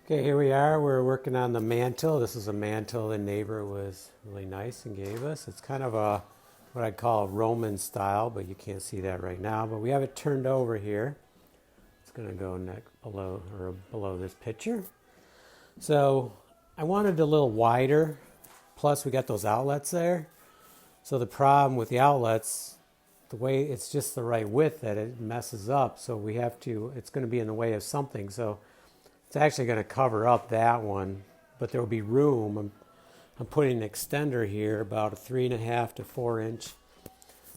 Okay, here we are. We're working on the mantle. This is a mantle the neighbor was really nice and gave us. It's kind of a what I'd call a Roman style, but you can't see that right now. But we have it turned over here. It's going to go next below this picture. So I wanted it a little wider. Plus, we got those outlets there. So the problem with the outlets, the way it's just the right width that it messes up. So we have to. It's going to be in the way of something. So it's actually going to cover up that one, but there will be room. I'm putting an extender here, about a 3.5 to 4 inch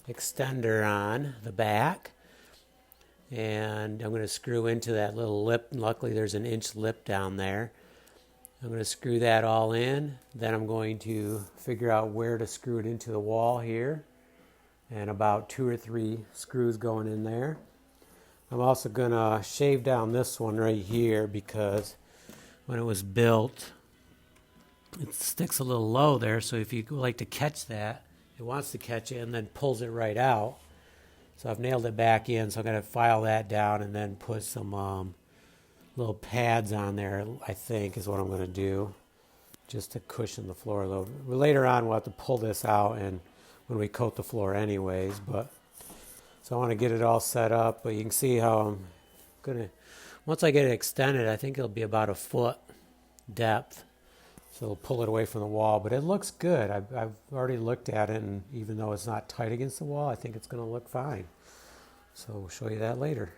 extender on the back. And I'm going to screw into that little lip. Luckily, there's an inch lip down there. I'm going to screw that all in. Then I'm going to figure out where to screw it into the wall here. And about 2 or 3 screws going in there. I'm also going to shave down this one right here because when it was built, it sticks a little low there. So if you like to catch that, it wants to catch it and then pulls it right out. So I've nailed it back in. So I'm going to file that down and then put some little pads on there, I think is what I'm going to do, just to cushion the floor a little. Later on, we'll have to pull this out and when we coat the floor anyways, but so I want to get it all set up, but you can see how I'm going to, once I get it extended, I think it'll be about a foot depth. So it'll pull it away from the wall, but it looks good. I've already looked at it, and even though it's not tight against the wall, I think it's going to look fine. So we'll show you that later.